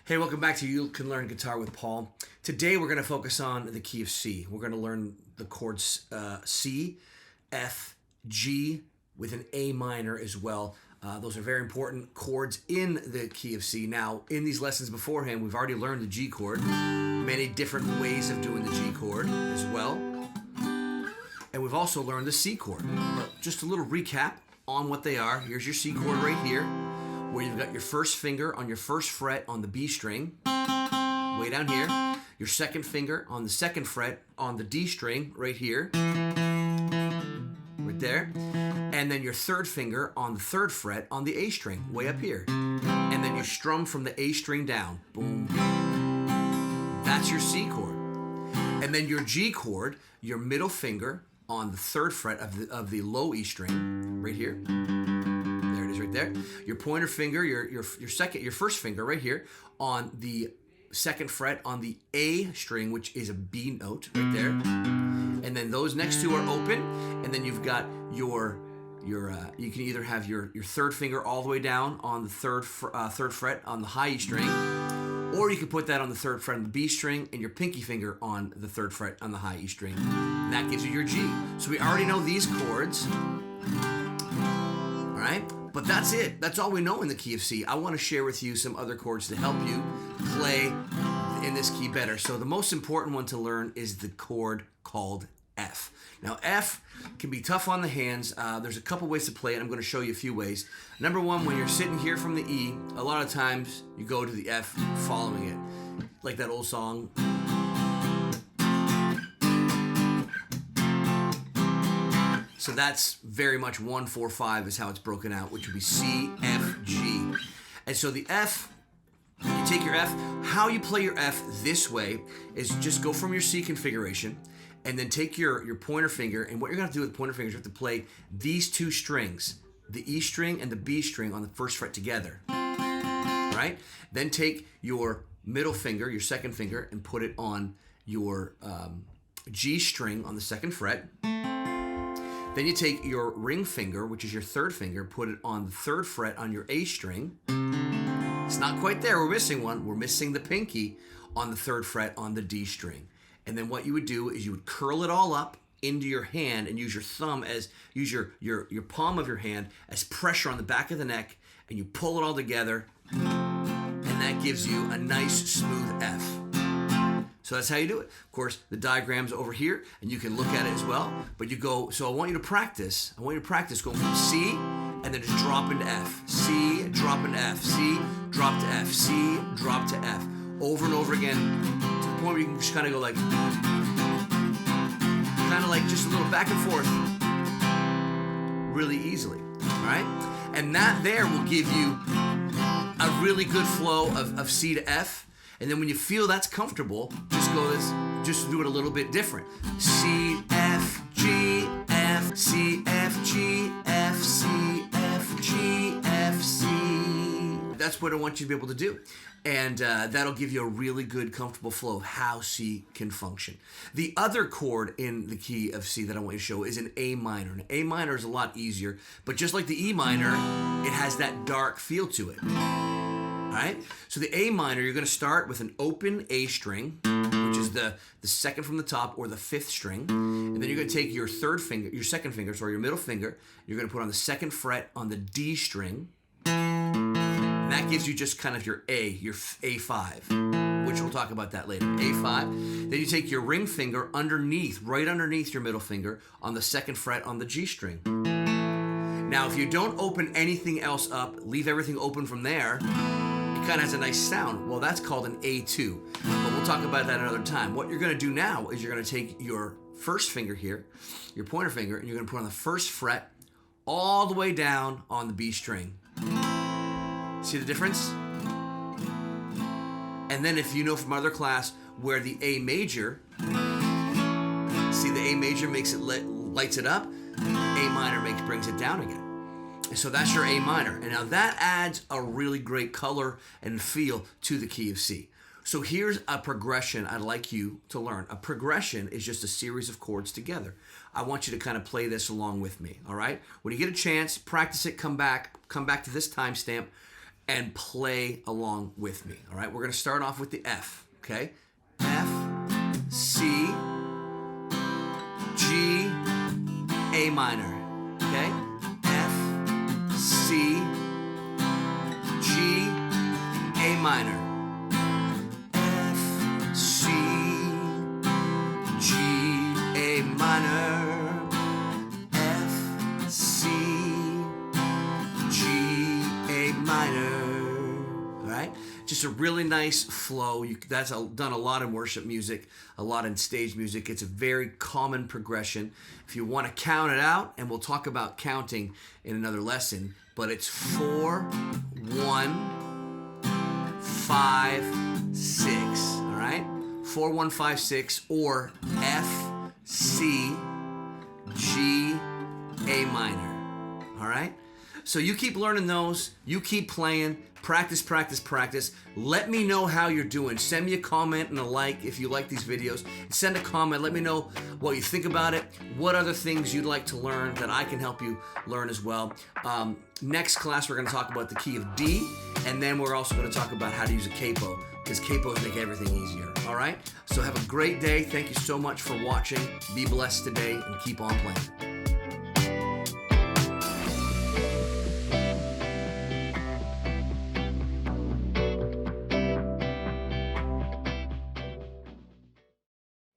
Hey, welcome back to You Can Learn Guitar with Paul. Today we're going to focus on the key of C. We're going to learn the chords C, F, G with an A minor as well. Those are very important chords in the key of C. Now, in these lessons beforehand, we've already learned the G chord, many different ways of doing the G chord as well. And we've also learned the C chord. But just a little recap on what they are. Here's your C chord right here, where you've got your first finger on your first fret on the B string, way down here. Your second finger on the second fret on the D string, right here, right there. And then your third finger on the third fret on the A string, way up here. And then you strum from the A string down. Boom. That's your C chord. And then your G chord, your middle finger on the third fret of the low E string, right here. Right there. Your pointer finger, your first finger right here on the second fret on the A string, which is a B note right there. And then those next two are open, and then you've got your you can either have your third finger all the way down on the third fret on the high E string, or you can put that on the third fret on the B string and your pinky finger on the third fret on the high E string. And that gives you your G. So we already know these chords. All right? But that's it. That's all we know in the key of C. I want to share with you some other chords to help you play in this key better. So the most important one to learn is the chord called F. Now, F can be tough on the hands. There's a couple ways to play it. I'm going to show you a few ways. Number one, when you're sitting here from the E, a lot of times you go to the F following it. Like that old song. So that's very much 1, 4, 5 is how it's broken out, which would be C, F, G. And so the F, you take your F. How you play your F this way is just go from your C configuration and then take your pointer finger. And what you're going to do with the pointer finger is you have to play these two strings, the E string and the B string on the first fret together. All right? Then take your middle finger, your second finger, and put it on your G string on the second fret. Then you take your ring finger, which is your third finger, put it on the third fret on your A string. It's not quite there. We're missing one. We're missing the pinky on the third fret on the D string. And then what you would do is you would curl it all up into your hand and use your thumb use your palm of your hand as pressure on the back of the neck, and you pull it all together, and that gives you a nice smooth F. So that's how you do it. Of course, the diagram's over here, and you can look at it as well. But you go, so I want you to practice. going from C, and then just drop into F. C, drop into F. C, drop to F. C, drop to F. Over and over again, to the point where you can just kind of go like just a little back and forth really easily, all right? And that there will give you a really good flow of C to F. And then when you feel that's comfortable, just do it a little bit different. C, F, G, F, C, F, G, F, C, F, G, F, C. That's what I want you to be able to do. And that'll give you a really good, comfortable flow of how C can function. The other chord in the key of C that I want you to show is an A minor. An A minor is a lot easier, but just like the E minor, it has that dark feel to it. All right, so the A minor, you're going to start with an open A string, which is the second from the top or the fifth string. And then you're going to take your your middle finger, you're going to put on the second fret on the D string. And that gives you just kind of your A, your A5, which we'll talk about that later, A5. Then you take your ring finger right underneath your middle finger on the second fret on the G string. Now, if you don't open anything else up, leave everything open from there, it kind of has a nice sound. Well, that's called an A2, but we'll talk about that another time. What you're going to do now is you're going to take your first finger here, your pointer finger, and you're going to put on the first fret all the way down on the B string. See the difference? And then if you know from other class where the A major, see the A major makes it lights it up, A minor brings it down again. So that's your A minor. And now that adds a really great color and feel to the key of C. So here's a progression I'd like you to learn. A progression is just a series of chords together. I want you to kind of play this along with me, all right? When you get a chance, practice it, come back to this timestamp, and play along with me. All right, we're going to start off with the F. Okay, F, C, G, A minor. Okay, F, C, G, A minor. F, C, G, A minor. F, C, G, A minor. All right, just a really nice flow. That's done a lot in worship music, a lot in stage music. It's a very common progression. If you want to count it out, and we'll talk about counting in another lesson, but it's 4, 1, 5, 6. All right, 4, 1, 5, 6, or F, C, G, A minor. All right. So you keep learning those. You keep playing. Practice, practice, practice. Let me know how you're doing. Send me a comment and a like if you like these videos. Send a comment. Let me know what you think about it. What other things you'd like to learn that I can help you learn as well. Next class, we're going to talk about the key of D, and then we're also going to talk about how to use a capo, because capos make everything easier. All right? So have a great day. Thank you so much for watching. Be blessed today and keep on playing.